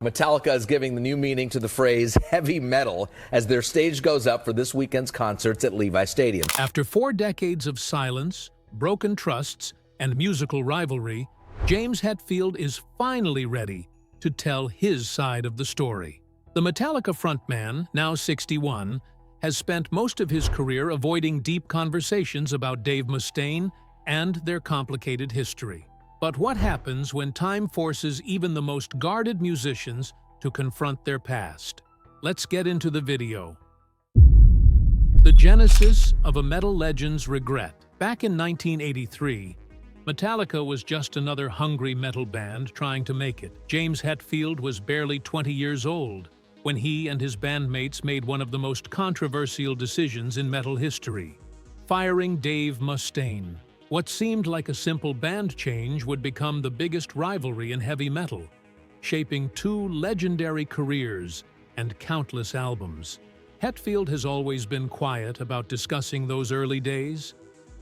Metallica is giving the new meaning to the phrase heavy metal as their stage goes up for this weekend's concerts at Levi Stadium. After 4 decades of silence, broken trusts, and musical rivalry, James Hetfield is finally ready to tell his side of the story. The Metallica frontman, now 61, has spent most of his career avoiding deep conversations about Dave Mustaine and their complicated history. But what happens when time forces even the most guarded musicians to confront their past? Let's get into the video. The genesis of a metal legend's regret. Back in 1983, Metallica was just another hungry metal band trying to make it. James Hetfield was barely 20 years old when he and his bandmates made one of the most controversial decisions in metal history: firing Dave Mustaine. What seemed like a simple band change would become the biggest rivalry in heavy metal, shaping 2 legendary careers and countless albums. Hetfield has always been quiet about discussing those early days,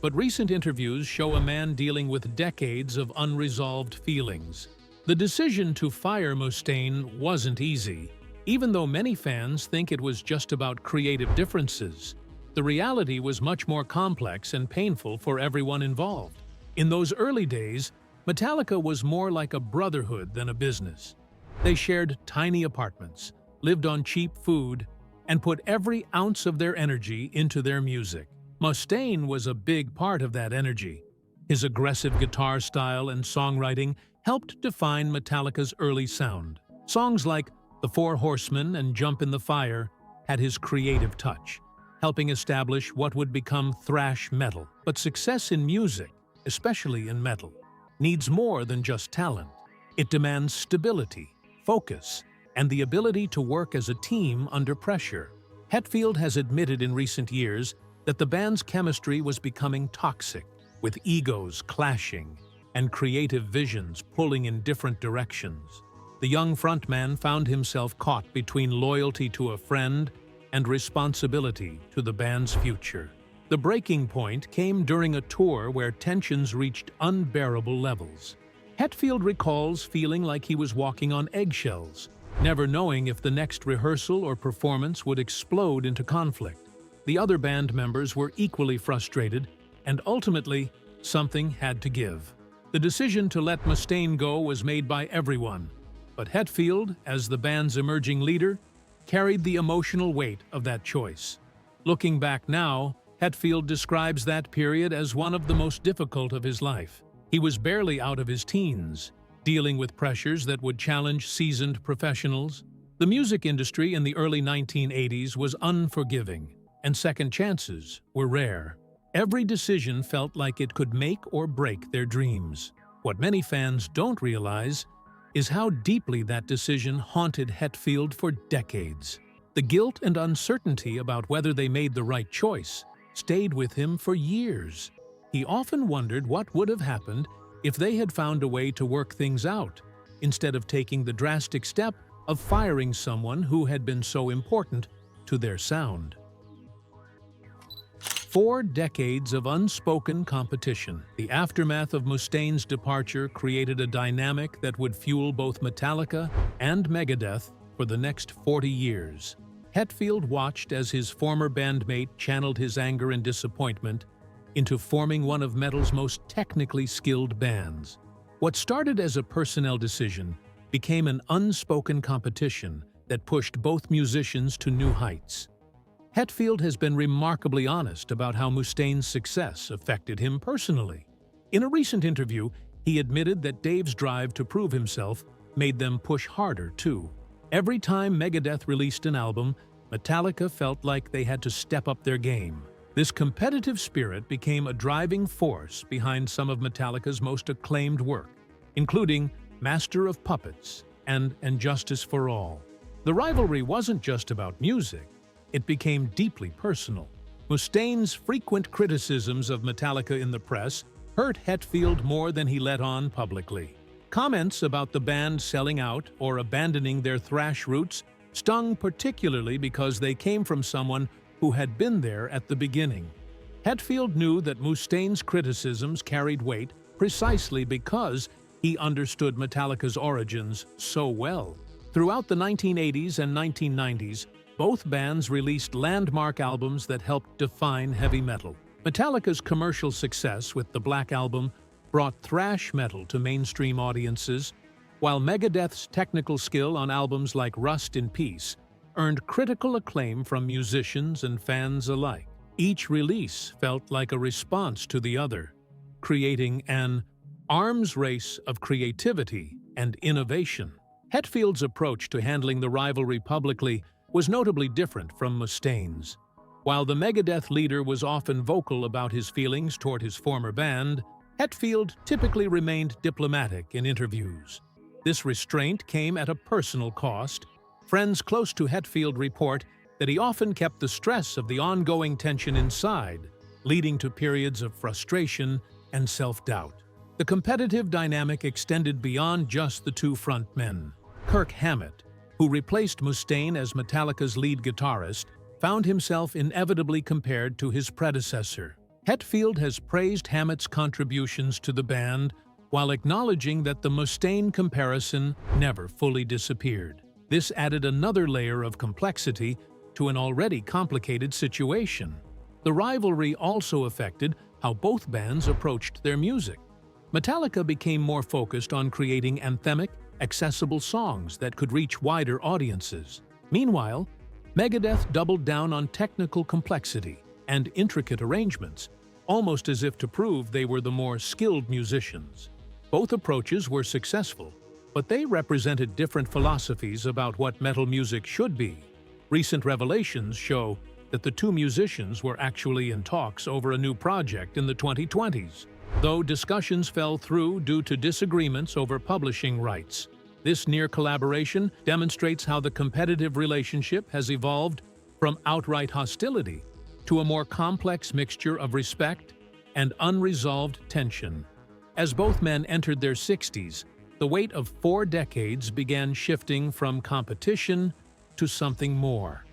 but recent interviews show a man dealing with decades of unresolved feelings. The decision to fire Mustaine wasn't easy, even though many fans think it was just about creative differences. The reality was much more complex and painful for everyone involved. In those early days, Metallica was more like a brotherhood than a business. They shared tiny apartments, lived on cheap food, and put every ounce of their energy into their music. Mustaine was a big part of that energy. His aggressive guitar style and songwriting helped define Metallica's early sound. Songs like The Four Horsemen and Jump in the Fire had his creative touch, helping establish what would become thrash metal. But success in music, especially in metal, needs more than just talent. It demands stability, focus, and the ability to work as a team under pressure. Hetfield has admitted in recent years that the band's chemistry was becoming toxic, with egos clashing and creative visions pulling in different directions. The young frontman found himself caught between loyalty to a friend and responsibility to the band's future. The breaking point came during a tour where tensions reached unbearable levels. Hetfield recalls feeling like he was walking on eggshells, never knowing if the next rehearsal or performance would explode into conflict. The other band members were equally frustrated, and ultimately, something had to give. The decision to let Mustaine go was made by everyone, but Hetfield, as the band's emerging leader, carried the emotional weight of that choice. Looking back now, Hetfield describes that period as one of the most difficult of his life. He was barely out of his teens, dealing with pressures that would challenge seasoned professionals. The music industry in the early 1980s was unforgiving, and second chances were rare. Every decision felt like it could make or break their dreams. What many fans don't realize is how deeply that decision haunted Hetfield for decades. The guilt and uncertainty about whether they made the right choice stayed with him for years. He often wondered what would have happened if they had found a way to work things out, instead of taking the drastic step of firing someone who had been so important to their sound. 4 decades of unspoken competition. The aftermath of Mustaine's departure created a dynamic that would fuel both Metallica and Megadeth for the next 40 years. Hetfield watched as his former bandmate channeled his anger and disappointment into forming one of metal's most technically skilled bands. What started as a personnel decision became an unspoken competition that pushed both musicians to new heights. Hetfield has been remarkably honest about how Mustaine's success affected him personally. In a recent interview, he admitted that Dave's drive to prove himself made them push harder, too. Every time Megadeth released an album, Metallica felt like they had to step up their game. This competitive spirit became a driving force behind some of Metallica's most acclaimed work, including Master of Puppets and Justice for All. The rivalry wasn't just about music. It became deeply personal. Mustaine's frequent criticisms of Metallica in the press hurt Hetfield more than he let on publicly. Comments about the band selling out or abandoning their thrash roots stung particularly because they came from someone who had been there at the beginning. Hetfield knew that Mustaine's criticisms carried weight precisely because he understood Metallica's origins so well. Throughout the 1980s and 1990s, both bands released landmark albums that helped define heavy metal. Metallica's commercial success with the Black Album brought thrash metal to mainstream audiences, while Megadeth's technical skill on albums like Rust in Peace earned critical acclaim from musicians and fans alike. Each release felt like a response to the other, creating an arms race of creativity and innovation. Hetfield's approach to handling the rivalry publicly was notably different from Mustaine's. While the Megadeth leader was often vocal about his feelings toward his former band, Hetfield typically remained diplomatic in interviews. This restraint came at a personal cost. Friends close to Hetfield report that he often kept the stress of the ongoing tension inside, leading to periods of frustration and self-doubt. The competitive dynamic extended beyond just the two frontmen. Kirk Hammett, who replaced Mustaine as Metallica's lead guitarist, found himself inevitably compared to his predecessor. Hetfield has praised Hammett's contributions to the band while acknowledging that the Mustaine comparison never fully disappeared. This added another layer of complexity to an already complicated situation. The rivalry also affected how both bands approached their music. Metallica became more focused on creating anthemic, accessible songs that could reach wider audiences. Meanwhile, Megadeth doubled down on technical complexity and intricate arrangements, almost as if to prove they were the more skilled musicians. Both approaches were successful, but they represented different philosophies about what metal music should be. Recent revelations show that the two musicians were actually in talks over a new project in the 2020s, though discussions fell through due to disagreements over publishing rights. This near collaboration demonstrates how the competitive relationship has evolved from outright hostility to a more complex mixture of respect and unresolved tension. As both men entered their 60s, the weight of 4 decades began shifting from competition to something more.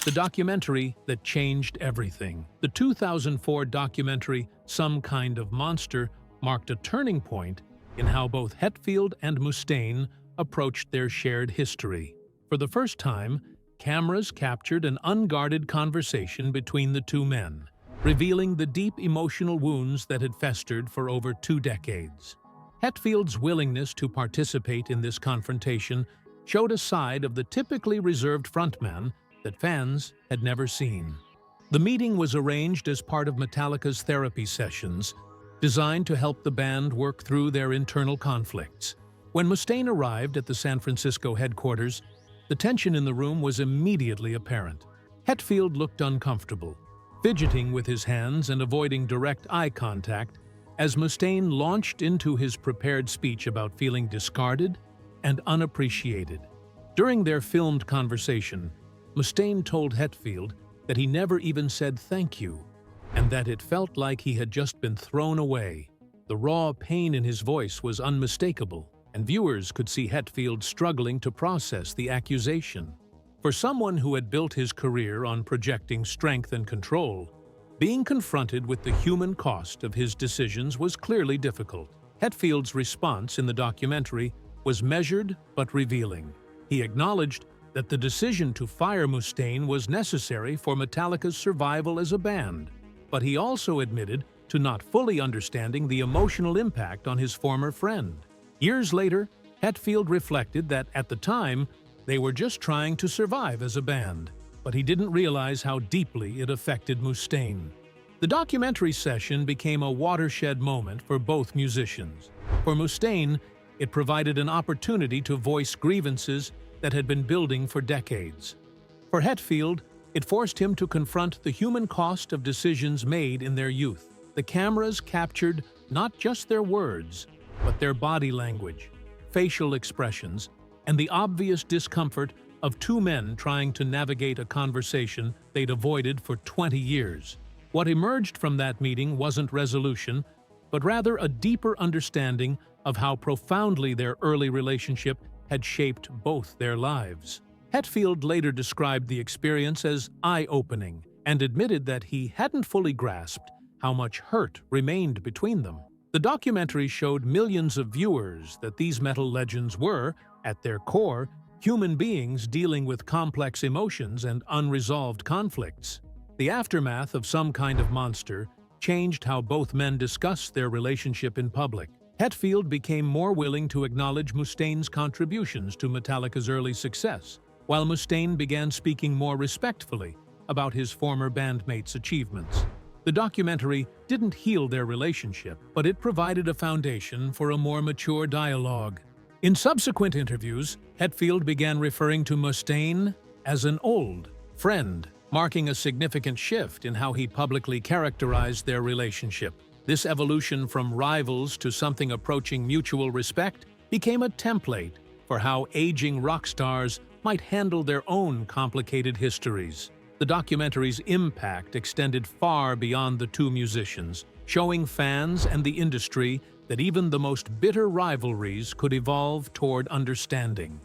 The documentary that changed everything. The 2004 documentary Some Kind of Monster marked a turning point in how both Hetfield and Mustaine approached their shared history. For the first time, cameras captured an unguarded conversation between the two men, revealing the deep emotional wounds that had festered for over 2 decades. Hetfield's willingness to participate in this confrontation showed a side of the typically reserved frontman that fans had never seen. The meeting was arranged as part of Metallica's therapy sessions, designed to help the band work through their internal conflicts. When Mustaine arrived at the San Francisco headquarters, the tension in the room was immediately apparent. Hetfield looked uncomfortable, fidgeting with his hands and avoiding direct eye contact as Mustaine launched into his prepared speech about feeling discarded and unappreciated. During their filmed conversation, Mustaine told Hetfield that he never even said thank you, and that it felt like he had just been thrown away. The raw pain in his voice was unmistakable, and viewers could see Hetfield struggling to process the accusation. For someone who had built his career on projecting strength and control, being confronted with the human cost of his decisions was clearly difficult. Hetfield's response in the documentary was measured but revealing. He acknowledged that the decision to fire Mustaine was necessary for Metallica's survival as a band, but he also admitted to not fully understanding the emotional impact on his former friend. Years later, Hetfield reflected that at the time, they were just trying to survive as a band, but he didn't realize how deeply it affected Mustaine. The documentary session became a watershed moment for both musicians. For Mustaine, it provided an opportunity to voice grievances that had been building for decades. For Hetfield, it forced him to confront the human cost of decisions made in their youth. The cameras captured not just their words, but their body language, facial expressions, and the obvious discomfort of two men trying to navigate a conversation they'd avoided for 20 years. What emerged from that meeting wasn't resolution, but rather a deeper understanding of how profoundly their early relationship had shaped both their lives. Hetfield later described the experience as eye-opening and admitted that he hadn't fully grasped how much hurt remained between them. The documentary showed millions of viewers that these metal legends were, At their core, human beings dealing with complex emotions and unresolved conflicts. The aftermath of Some Kind of Monster changed how both men discussed their relationship in public. Hetfield became more willing to acknowledge Mustaine's contributions to Metallica's early success, while Mustaine began speaking more respectfully about his former bandmates' achievements. The documentary didn't heal their relationship, but it provided a foundation for a more mature dialogue. In subsequent interviews, Hetfield began referring to Mustaine as an old friend, marking a significant shift in how he publicly characterized their relationship. This evolution from rivals to something approaching mutual respect became a template for how aging rock stars might handle their own complicated histories. The documentary's impact extended far beyond the two musicians, showing fans and the industry that even the most bitter rivalries could evolve toward understanding.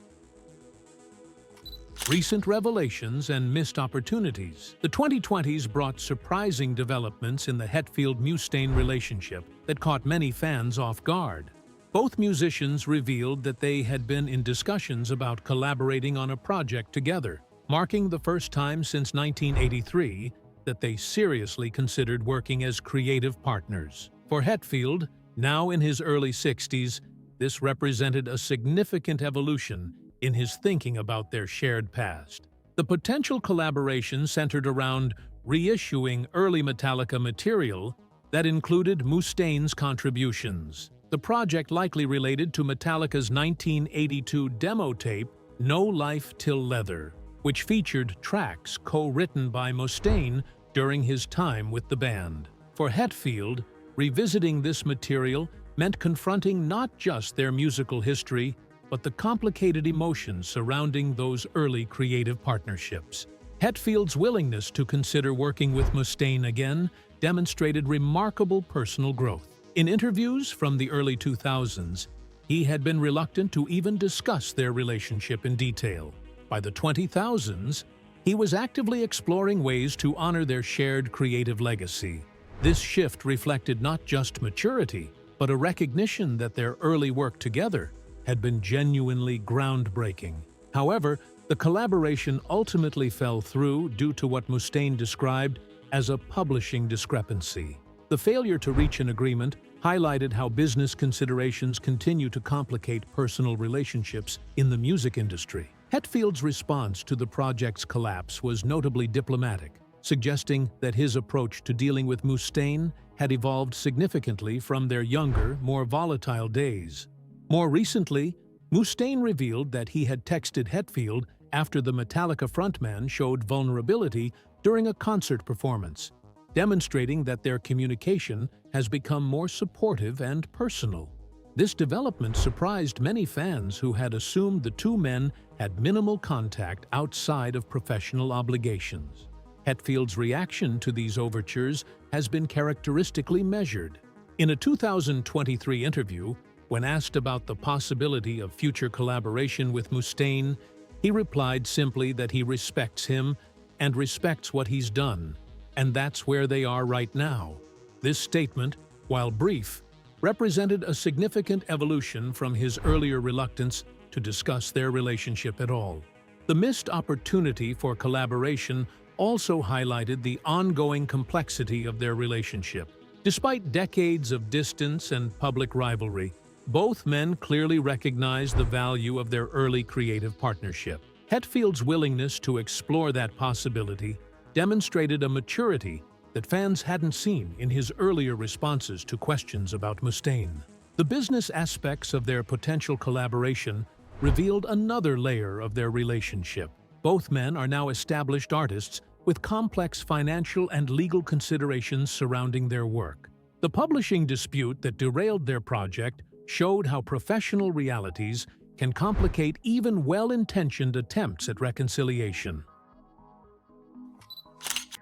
Recent revelations and missed opportunities. The 2020s brought surprising developments in the Hetfield-Mustaine relationship that caught many fans off guard. Both musicians revealed that they had been in discussions about collaborating on a project together, marking the first time since 1983 that they seriously considered working as creative partners. For Hetfield, now in his early 60s, this represented a significant evolution in his thinking about their shared past. The potential collaboration centered around reissuing early Metallica material that included Mustaine's contributions. The project likely related to Metallica's 1982 demo tape, No Life Till Leather, which featured tracks co-written by Mustaine during his time with the band. For Hetfield, revisiting this material meant confronting not just their musical history, but the complicated emotions surrounding those early creative partnerships. Hetfield's willingness to consider working with Mustaine again demonstrated remarkable personal growth. In interviews from the early 2000s, he had been reluctant to even discuss their relationship in detail. By the 2000s, he was actively exploring ways to honor their shared creative legacy. This shift reflected not just maturity, but a recognition that their early work together had been genuinely groundbreaking. However, the collaboration ultimately fell through due to what Mustaine described as a publishing discrepancy. The failure to reach an agreement highlighted how business considerations continue to complicate personal relationships in the music industry. Hetfield's response to the project's collapse was notably diplomatic, suggesting that his approach to dealing with Mustaine had evolved significantly from their younger, more volatile days. More recently, Mustaine revealed that he had texted Hetfield after the Metallica frontman showed vulnerability during a concert performance, demonstrating that their communication has become more supportive and personal. This development surprised many fans who had assumed the two men had minimal contact outside of professional obligations. Hetfield's reaction to these overtures has been characteristically measured. In a 2023 interview, when asked about the possibility of future collaboration with Mustaine, he replied simply that he respects him and respects what he's done, and that's where they are right now. This statement, while brief, represented a significant evolution from his earlier reluctance to discuss their relationship at all. The missed opportunity for collaboration also highlighted the ongoing complexity of their relationship. Despite decades of distance and public rivalry, both men clearly recognized the value of their early creative partnership. Hetfield's willingness to explore that possibility demonstrated a maturity that fans hadn't seen in his earlier responses to questions about Mustaine. The business aspects of their potential collaboration revealed another layer of their relationship. Both men are now established artists with complex financial and legal considerations surrounding their work. The publishing dispute that derailed their project showed how professional realities can complicate even well-intentioned attempts at reconciliation.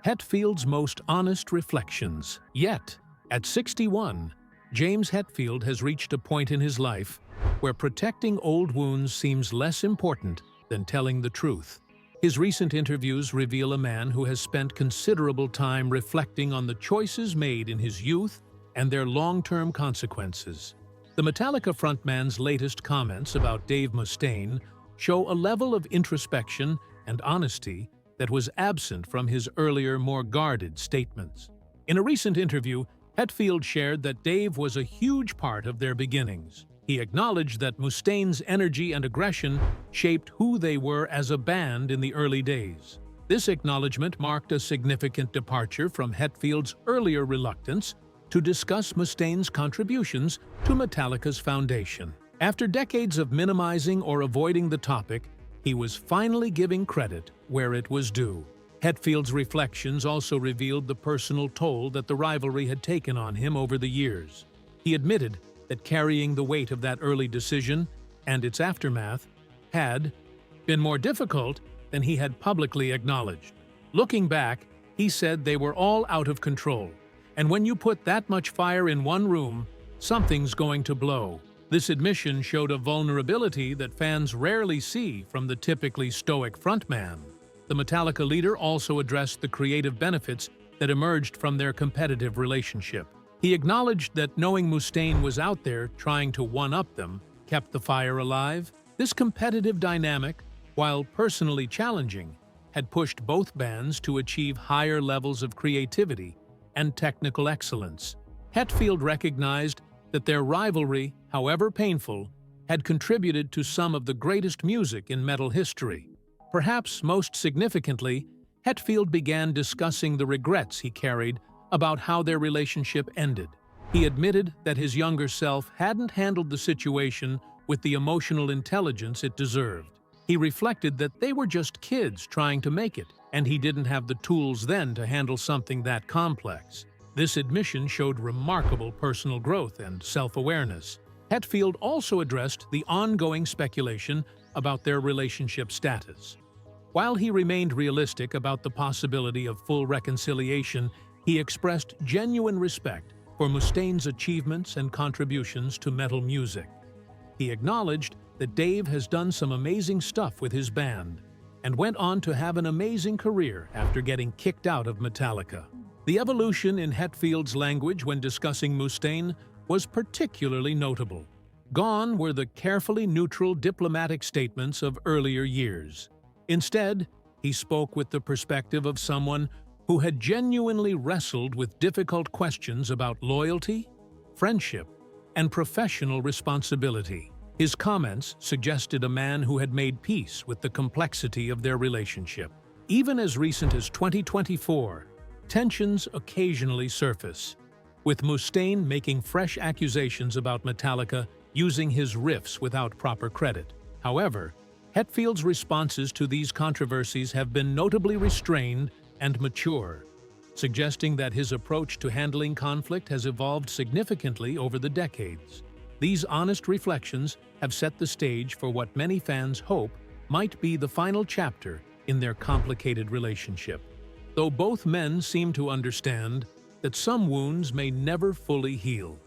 Hetfield's most honest reflections. Yet, at 61, James Hetfield has reached a point in his life where protecting old wounds seems less important than telling the truth. His recent interviews reveal a man who has spent considerable time reflecting on the choices made in his youth and their long-term consequences. The Metallica frontman's latest comments about Dave Mustaine show a level of introspection and honesty that was absent from his earlier, more guarded statements. In a recent interview, Hetfield shared that Dave was a huge part of their beginnings. He acknowledged that Mustaine's energy and aggression shaped who they were as a band in the early days. This acknowledgement marked a significant departure from Hetfield's earlier reluctance to discuss Mustaine's contributions to Metallica's foundation. After decades of minimizing or avoiding the topic, he was finally giving credit where it was due. Hetfield's reflections also revealed the personal toll that the rivalry had taken on him over the years. He admitted that carrying the weight of that early decision and its aftermath had been more difficult than he had publicly acknowledged. Looking back, he said they were all out of control, and when you put that much fire in one room, something's going to blow. This admission showed a vulnerability that fans rarely see from the typically stoic frontman. The Metallica leader also addressed the creative benefits that emerged from their competitive relationship. He acknowledged that knowing Mustaine was out there trying to one-up them kept the fire alive. This competitive dynamic, while personally challenging, had pushed both bands to achieve higher levels of creativity and technical excellence. Hetfield recognized that their rivalry, however painful, had contributed to some of the greatest music in metal history. Perhaps most significantly, Hetfield began discussing the regrets he carried about how their relationship ended. He admitted that his younger self hadn't handled the situation with the emotional intelligence it deserved. He reflected that they were just kids trying to make it, and he didn't have the tools then to handle something that complex. This admission showed remarkable personal growth and self-awareness. Hetfield also addressed the ongoing speculation about their relationship status. While he remained realistic about the possibility of full reconciliation, he expressed genuine respect for Mustaine's achievements and contributions to metal music. He acknowledged that Dave has done some amazing stuff with his band and went on to have an amazing career after getting kicked out of Metallica. The evolution in Hetfield's language when discussing Mustaine was particularly notable. Gone were the carefully neutral diplomatic statements of earlier years. Instead, he spoke with the perspective of someone who had genuinely wrestled with difficult questions about loyalty, friendship, and professional responsibility. His comments suggested a man who had made peace with the complexity of their relationship. Even as recent as 2024, tensions occasionally surface, with Mustaine making fresh accusations about Metallica using his riffs without proper credit. However, Hetfield's responses to these controversies have been notably restrained and mature, suggesting that his approach to handling conflict has evolved significantly over the decades. These honest reflections have set the stage for what many fans hope might be the final chapter in their complicated relationship. Though both men seem to understand that some wounds may never fully heal.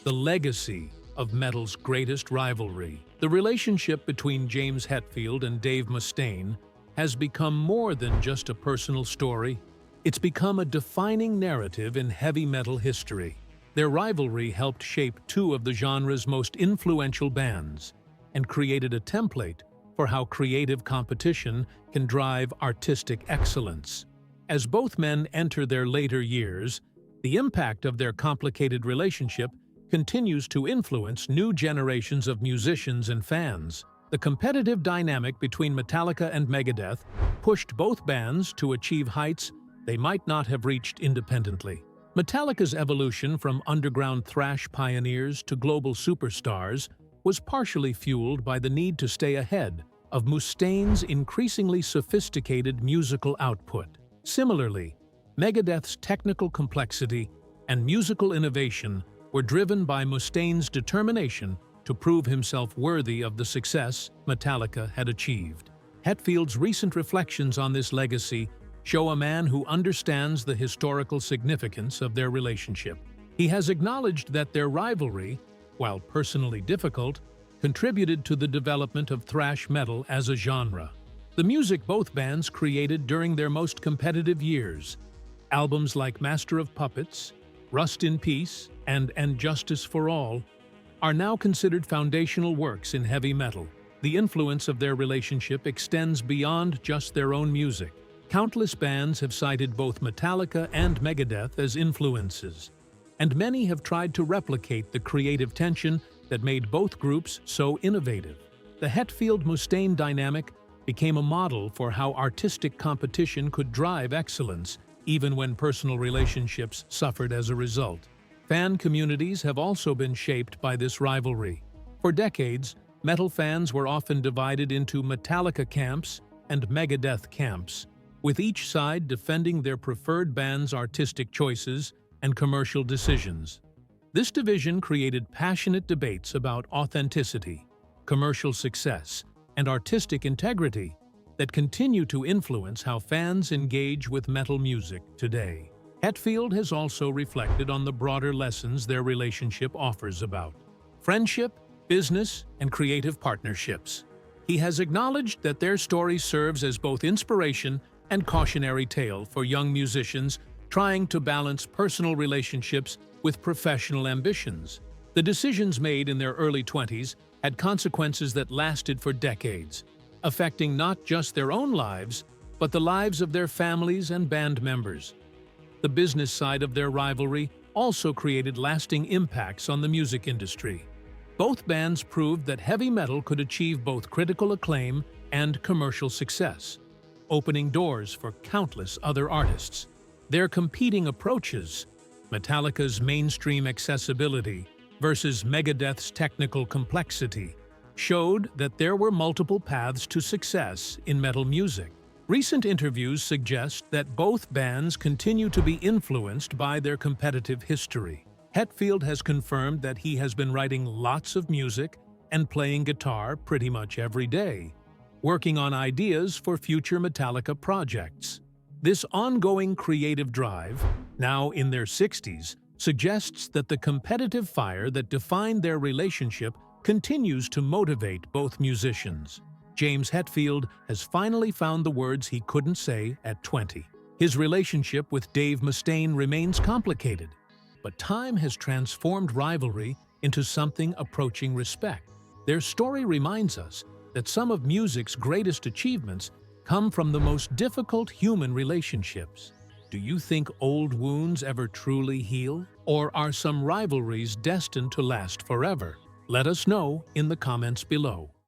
The legacy of metal's greatest rivalry. The relationship between James Hetfield and Dave Mustaine has become more than just a personal story. It's become a defining narrative in heavy metal history. Their rivalry helped shape two of the genre's most influential bands and created a template for how creative competition can drive artistic excellence. As both men enter their later years, the impact of their complicated relationship continues to influence new generations of musicians and fans. The competitive dynamic between Metallica and Megadeth pushed both bands to achieve heights they might not have reached independently. Metallica's evolution from underground thrash pioneers to global superstars was partially fueled by the need to stay ahead of Mustaine's increasingly sophisticated musical output. Similarly, Megadeth's technical complexity and musical innovation were driven by Mustaine's determination to prove himself worthy of the success Metallica had achieved. Hetfield's recent reflections on this legacy show a man who understands the historical significance of their relationship. He has acknowledged that their rivalry, while personally difficult, contributed to the development of thrash metal as a genre. The music both bands created during their most competitive years, albums like Master of Puppets, Rust in Peace, and Justice for All are now considered foundational works in heavy metal. The influence of their relationship extends beyond just their own music. Countless bands have cited both Metallica and Megadeth as influences, and many have tried to replicate the creative tension that made both groups so innovative. The Hetfield-Mustaine dynamic became a model for how artistic competition could drive excellence, even when personal relationships suffered as a result. Fan communities have also been shaped by this rivalry. For decades, metal fans were often divided into Metallica camps and Megadeth camps, with each side defending their preferred band's artistic choices and commercial decisions. This division created passionate debates about authenticity, commercial success, and artistic integrity that continue to influence how fans engage with metal music today. Hetfield has also reflected on the broader lessons their relationship offers about friendship, business, and creative partnerships. He has acknowledged that their story serves as both inspiration and cautionary tale for young musicians trying to balance personal relationships with professional ambitions. The decisions made in their early 20s had consequences that lasted for decades, affecting not just their own lives, but the lives of their families and band members. The business side of their rivalry also created lasting impacts on the music industry. Both bands proved that heavy metal could achieve both critical acclaim and commercial success, opening doors for countless other artists. Their competing approaches, Metallica's mainstream accessibility versus Megadeth's technical complexity, showed that there were multiple paths to success in metal music. Recent interviews suggest that both bands continue to be influenced by their competitive history. Hetfield has confirmed that he has been writing lots of music and playing guitar pretty much every day, working on ideas for future Metallica projects. This ongoing creative drive, now in their 60s, suggests that the competitive fire that defined their relationship continues to motivate both musicians. James Hetfield has finally found the words he couldn't say at 20. His relationship with Dave Mustaine remains complicated, but time has transformed rivalry into something approaching respect. Their story reminds us that some of music's greatest achievements come from the most difficult human relationships. Do you think old wounds ever truly heal? Or are some rivalries destined to last forever? Let us know in the comments below.